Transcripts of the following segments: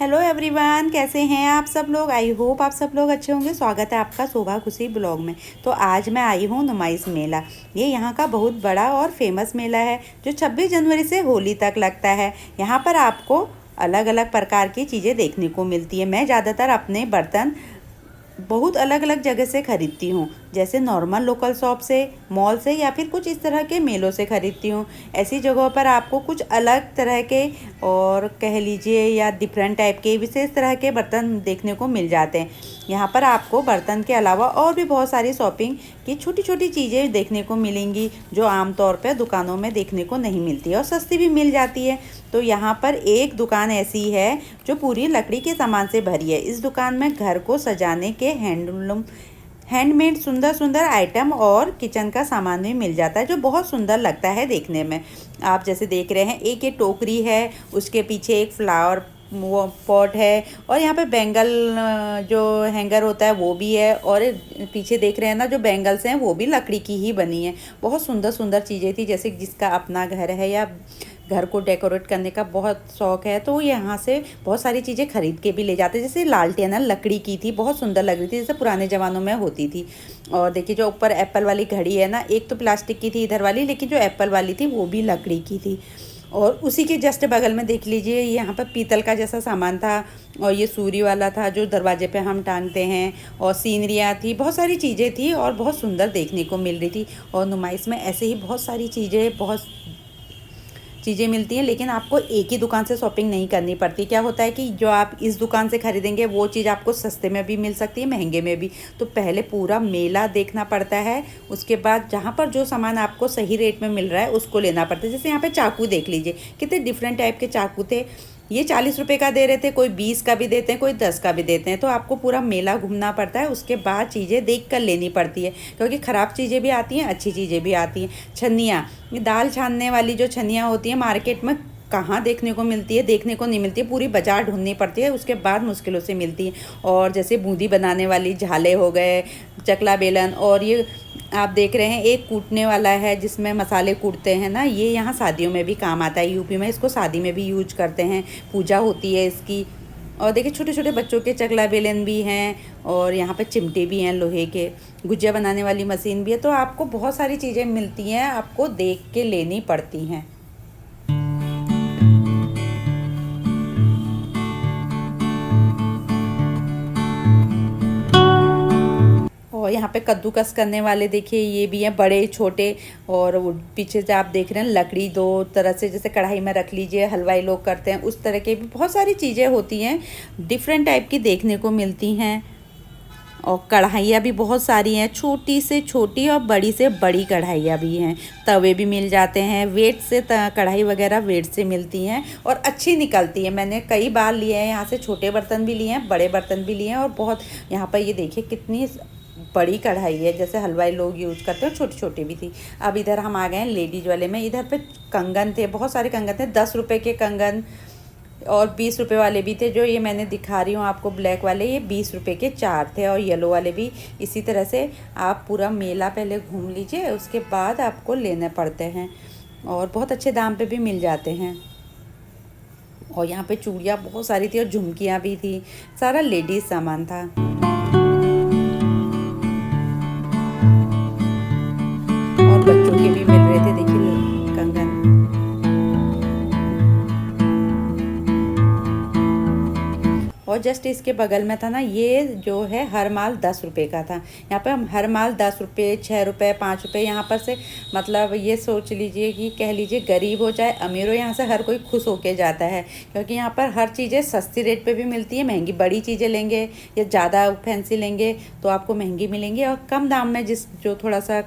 Hello everyone, कैसे हैं आप सब लोग। आई होप आप सब लोग अच्छे होंगे। स्वागत है आपका शोभा खुशी ब्लॉग में। तो आज मैं आई हूँ नुमाइश मेला। ये यहाँ का बहुत बड़ा और फेमस मेला है जो 26 जनवरी से होली तक लगता है। यहाँ पर आपको अलग अलग प्रकार की चीज़ें देखने को मिलती है। मैं ज़्यादातर अपने बर्तन बहुत अलग अलग जगह से ख़रीदती हूँ, जैसे नॉर्मल लोकल शॉप से, मॉल से, या फिर कुछ इस तरह के मेलों से ख़रीदती हूँ। ऐसी जगहों पर आपको कुछ अलग तरह के और कह लीजिए या डिफरेंट टाइप के विशेष तरह के बर्तन देखने को मिल जाते हैं। यहाँ पर आपको बर्तन के अलावा और भी बहुत सारी शॉपिंग की छोटी छोटी चीज़ें देखने को मिलेंगी जो आमतौर पर दुकानों में देखने को नहीं मिलती है और सस्ती भी मिल जाती है। तो यहाँ पर एक दुकान ऐसी है जो पूरी लकड़ी के सामान से भरी है। इस दुकान में घर को सजाने के हैंडमेड सुंदर सुंदर आइटम और किचन का सामान भी मिल जाता है जो बहुत सुंदर लगता है देखने में। आप जैसे देख रहे हैं, एक ये टोकरी है, उसके पीछे एक फ्लावर वो पॉट है, और यहाँ पे बैंगल जो हैंगर होता है वो भी है, और पीछे देख रहे हैं ना जो बैंगल्स हैं वो भी लकड़ी की ही बनी है। बहुत सुंदर सुंदर चीज़ें थी, जैसे जिसका अपना घर है या घर को डेकोरेट करने का बहुत शौक है तो यहाँ से बहुत सारी चीज़ें खरीद के भी ले जाते हैं। जैसे लालटेन लकड़ी की थी, बहुत सुंदर लग रही थी, जैसे पुराने ज़मानों में होती थी। और देखिए जो ऊपर एप्पल वाली घड़ी है ना, एक तो प्लास्टिक की थी इधर वाली, लेकिन जो एप्पल वाली थी वो भी लकड़ी की थी। और उसी के जस्ट बगल में देख लीजिए, यहाँ पर पीतल का जैसा सामान था, और ये सूरी वाला था जो दरवाजे पे हम टांगते हैं, और सीनरियाँ थी, बहुत सारी चीज़ें थी और बहुत सुंदर देखने को मिल रही थी। और नुमाइश में ऐसे ही बहुत सारी चीज़ें मिलती हैं, लेकिन आपको एक ही दुकान से शॉपिंग नहीं करनी पड़ती। क्या होता है कि जो आप इस दुकान से ख़रीदेंगे वो चीज़ आपको सस्ते में भी मिल सकती है, महंगे में भी। तो पहले पूरा मेला देखना पड़ता है, उसके बाद जहाँ पर जो सामान आपको सही रेट में मिल रहा है उसको लेना पड़ता है। जैसे यहाँ पे चाकू देख लीजिए, कितने डिफरेंट टाइप के चाकू थे। ये 40 रुपये का दे रहे थे, कोई 20 का भी देते हैं, कोई 10 का भी देते हैं। तो आपको पूरा मेला घूमना पड़ता है, उसके बाद चीज़ें देख कर लेनी पड़ती है, क्योंकि ख़राब चीज़ें भी आती हैं, अच्छी चीज़ें भी आती हैं। छन्नियाँ, ये दाल छानने वाली जो छन्नियाँ होती हैं मार्केट में कहाँ देखने को मिलती है, देखने को नहीं मिलती है, पूरी बाजार ढूंढनी पड़ती है, उसके बाद मुश्किलों से मिलती है। और जैसे बूंदी बनाने वाली झाले हो गए, चकला बेलन, और ये आप देख रहे हैं एक कूटने वाला है जिसमें मसाले कूटते हैं ना, ये यहाँ शादियों में भी काम आता है। यूपी में इसको शादी में भी यूज करते हैं, पूजा होती है इसकी। और देखिए छोटे छोटे बच्चों के चकला बेलन भी हैं, और यहाँ पे चिमटे भी हैं लोहे के, गुजिया बनाने वाली मशीन भी है। तो आपको बहुत सारी चीज़ें मिलती हैं, आपको देख के लेनी पड़ती हैं। और यहाँ पे कद्दूकस करने वाले देखिए ये भी हैं, बड़े छोटे। और वो पीछे से आप देख रहे हैं लकड़ी दो तरह से, जैसे कढ़ाई में रख लीजिए, हलवाई लोग करते हैं उस तरह के भी बहुत सारी चीज़ें होती हैं, डिफरेंट टाइप की देखने को मिलती हैं। और कढ़ाइयाँ भी बहुत सारी हैं, छोटी से छोटी और बड़ी से बड़ी कढ़ाइयाँ भी हैं। तवे भी मिल जाते हैं, वेट से कढ़ाई वगैरह वेट से मिलती हैं और अच्छी निकलती है। मैंने कई बार लिए हैं यहाँ से, छोटे बर्तन भी लिए हैं, बड़े बर्तन भी लिए हैं। और बहुत यहाँ पर ये देखिए कितनी बड़ी कढ़ाई है, जैसे हलवाई लोग यूज़ करते हैं, छोटी छोटी भी थी। अब इधर हम आ गए हैं लेडीज वाले में। इधर पे कंगन थे, बहुत सारे कंगन थे, 10 रुपये के कंगन और 20 रुपये वाले भी थे। जो ये मैंने दिखा रही हूँ आपको ब्लैक वाले, ये 20 रुपये के 4 थे, और येलो वाले भी इसी तरह से। आप पूरा मेला पहले घूम लीजिए, उसके बाद आपको लेने पड़ते हैं, और बहुत अच्छे दाम पे भी मिल जाते हैं। और यहाँ पे चूड़ियाँ बहुत सारी थी और झुमकियाँ भी थी, सारा लेडीज़ सामान था। और बच्चों के भी मिल रहे थे, देखिए कंगन। और जस्ट इसके बगल में था ना, ये जो है हर माल 10 रुपये का था। यहाँ पे हम हर माल 10 रुपये, 6 रुपये, 5 रुपये, यहाँ पर से मतलब ये सोच लीजिए कि कह लीजिए गरीब हो चाहे अमीर हो, यहाँ से हर कोई खुश होके जाता है, क्योंकि यहाँ पर हर चीज़ें सस्ती रेट पे भी मिलती है। महंगी बड़ी चीज़ें लेंगे या ज़्यादा फैंसी लेंगे तो आपको महंगी मिलेंगी, और कम दाम में जो थोड़ा सा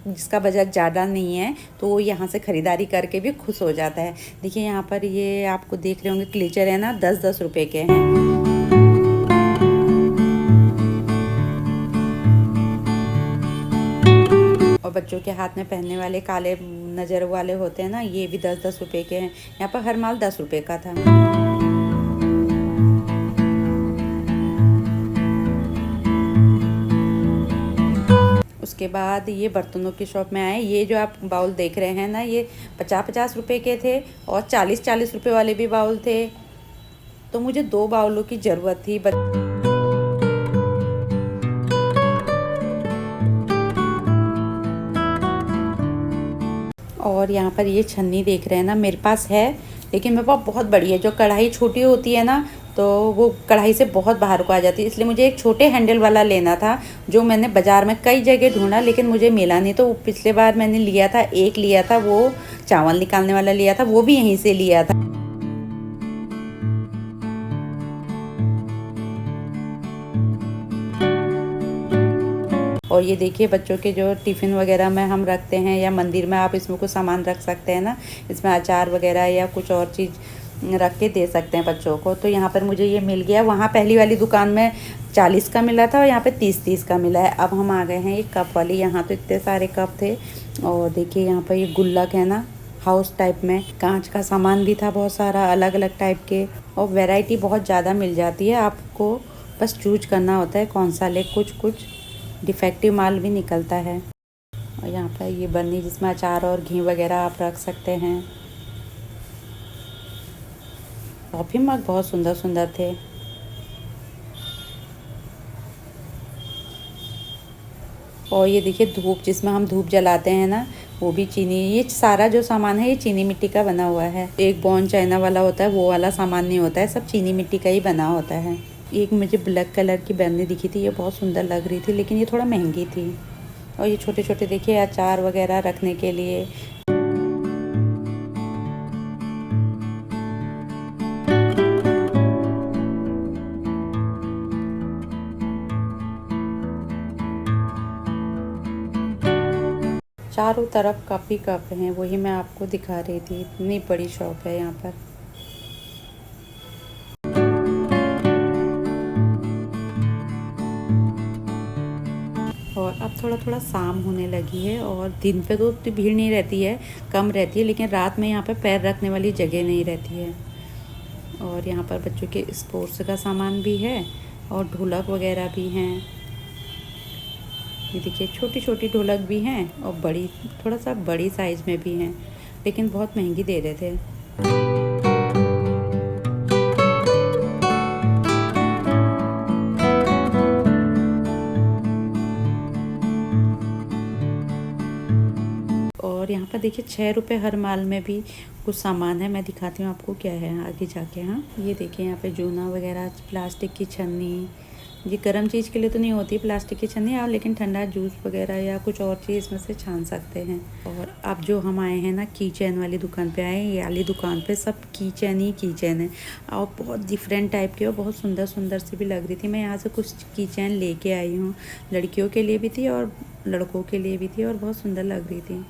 जिसका बजट ज़्यादा नहीं है तो वो यहाँ से ख़रीदारी करके भी खुश हो जाता है। देखिए यहाँ पर ये आपको देख रहे होंगे क्लीचर है ना, 10-10 रुपये के हैं। और बच्चों के हाथ में पहनने वाले काले नज़र वाले होते हैं ना, ये भी 10-10 रुपये के हैं। यहाँ पर हर माल 10 रुपये का था। उसके बाद ये बर्तनों की शॉप में आए। ये जो आप बाउल देख रहे हैं ना, ये 50-50 रुपये के थे, और 40-40 रुपये वाले भी बाउल थे। तो मुझे 2 बाउलों की ज़रूरत थी। और यहाँ पर ये छन्नी देख रहे हैं ना, मेरे पास है, लेकिन मेरे पास बहुत बड़ी है। जो कढ़ाई छोटी होती है ना, तो वो कढ़ाई से बहुत बाहर को आ जाती है, इसलिए मुझे एक छोटे हैंडल वाला लेना था, जो मैंने बाज़ार में कई जगह ढूंढा लेकिन मुझे मिला नहीं। तो पिछले बार मैंने लिया था, एक लिया था, वो चावल निकालने वाला लिया था, वो भी यहीं से लिया था। और ये देखिए, बच्चों के जो टिफ़िन वगैरह में हम रखते हैं, या मंदिर में आप इसमें कुछ सामान रख सकते हैं ना, इसमें अचार वगैरह या कुछ और चीज़ रख के दे सकते हैं बच्चों को। तो यहाँ पर मुझे ये मिल गया। वहाँ पहली वाली दुकान में 40 का मिला था और यहाँ पे 30-30 का मिला है। अब हम आ गए हैं ये कप वाली। यहाँ तो इतने सारे कप थे। और देखिए यहाँ पर ये गुल्लक है ना, हाउस टाइप में, कांच का सामान भी था बहुत सारा अलग अलग टाइप के। और वैरायटी बहुत ज़्यादा मिल जाती है, आपको बस चूज करना होता है कौन सा ले। कुछ डिफेक्टिव माल भी निकलता है। और यहाँ पर ये बर्नी जिसमें अचार और घी वगैरह आप रख सकते हैं। कॉफ़ी मग बहुत सुंदर सुंदर थे। और ये देखिए धूप, जिसमें हम धूप जलाते हैं ना, वो भी चीनी। ये सारा जो सामान है ये चीनी मिट्टी का बना हुआ है। एक बॉन चाइना वाला होता है, वो वाला सामान नहीं होता है, सब चीनी मिट्टी का ही बना होता है। एक मुझे ब्लैक कलर की बर्नी दिखी थी, ये बहुत सुंदर लग रही थी, लेकिन ये थोड़ा महंगी थी। और ये छोटे छोटे देखिए अचार वगैरह रखने के लिए। चारों तरफ कप ही कप हैं, वही मैं आपको दिखा रही थी। इतनी बड़ी शॉप है यहाँ पर। और अब थोड़ा थोड़ा शाम होने लगी है, और दिन पे तो उतनी भीड़ नहीं रहती है, कम रहती है, लेकिन रात में यहाँ पे पैर रखने वाली जगह नहीं रहती है। और यहाँ पर बच्चों के स्पोर्ट्स का सामान भी है और ढोलक वगैरह भी हैं। ये देखिए छोटी छोटी ढोलक भी हैं और बड़ी, थोड़ा सा बड़ी साइज़ में भी हैं, लेकिन बहुत महंगी दे रहे थे। और यहाँ पर देखिए 6 रुपये हर माल में भी कुछ सामान है। मैं दिखाती हूँ आपको क्या है आगे जाके। हाँ, ये देखिए यहाँ पे जूना वगैरह, प्लास्टिक की छन्नी। ये गर्म चीज़ के लिए तो नहीं होती प्लास्टिक की छन्नी, आप लेकिन ठंडा जूस वगैरह या कुछ और चीज़ में से छान सकते हैं। और अब जो हम आए हैं ना, की चैन वाली दुकान पे आए हैं। ये वाली दुकान पे सब की चैन ही की चैन है, और बहुत डिफरेंट टाइप की और बहुत सुंदर सुंदर सी भी लग रही थी। मैं यहाँ से कुछ की चैन लेके आई हूँ, लड़कियों के लिए भी थी और लड़कों के लिए भी थी, और बहुत सुंदर लग रही थी।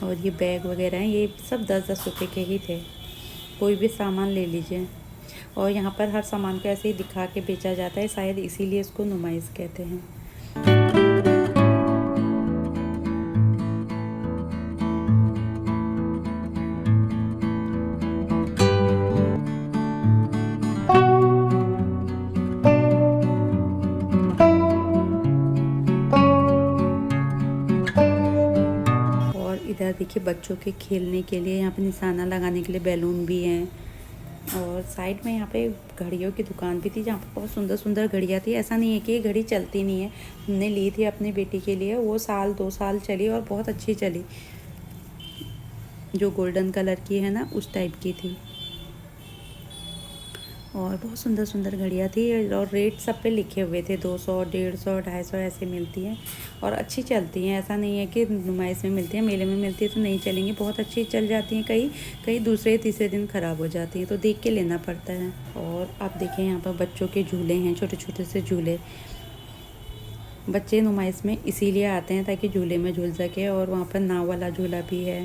और ये बैग वगैरह हैं, ये सब 10-10 रुपये के ही थे। कोई भी सामान ले लीजिए। और यहाँ पर हर सामान को ऐसे ही दिखा के बेचा जाता है, शायद इसीलिए इसको नुमाइश कहते हैं। इधर देखिए बच्चों के खेलने के लिए, यहाँ पे निशाना लगाने के लिए बैलून भी हैं। और साइड में यहाँ पे घड़ियों की दुकान भी थी, जहाँ पे बहुत सुंदर सुंदर घड़ियाँ थी। ऐसा नहीं है कि ये घड़ी चलती नहीं है, हमने ली थी अपनी बेटी के लिए, वो 1-2 साल चली और बहुत अच्छी चली। जो गोल्डन कलर की है ना, उस टाइप की थी। और बहुत सुंदर सुंदर घड़ियाँ थी, और रेट सब पे लिखे हुए थे, 200, 150, 250 ऐसे मिलती हैं, और अच्छी चलती हैं। ऐसा नहीं है कि नुमाइश में मिलती है, मेले में मिलती है तो नहीं चलेंगी, बहुत अच्छी चल जाती हैं। कई कई दूसरे तीसरे दिन ख़राब हो जाती हैं, तो देख के लेना पड़ता है। और अब देखें यहाँ पर बच्चों के झूले हैं, छोटे छोटे से झूले। बच्चे नुमाइश में इसीलिए आते हैं ताकि झूले में झूल सके। और वहाँ पर नाव वाला झूला भी है।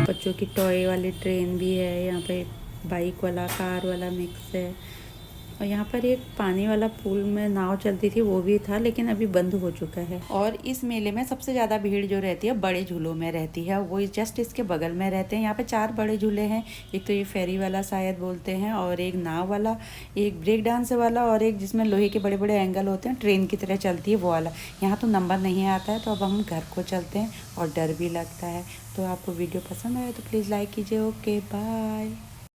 बच्चों की टॉय वाली ट्रेन भी है यहाँ पे, बाइक वाला, कार वाला मिक्स है। और यहाँ पर एक पानी वाला पूल में नाव चलती थी, वो भी था, लेकिन अभी बंद हो चुका है। और इस मेले में सबसे ज़्यादा भीड़ जो रहती है बड़े झूलों में रहती है, वो जस्ट इसके बगल में रहते हैं। यहाँ पे 4 बड़े झूले हैं। एक तो ये फेरी वाला शायद बोलते हैं, और एक नाव वाला, एक ब्रेक डांस वाला, और एक जिसमें लोहे के बड़े बड़े एंगल होते हैं, ट्रेन की तरह चलती है वो वाला। यहाँ तो नंबर नहीं आता है, तो अब हम घर को चलते हैं और डर भी लगता है। तो आपको वीडियो पसंद आए तो प्लीज़ लाइक कीजिए। Okay bye.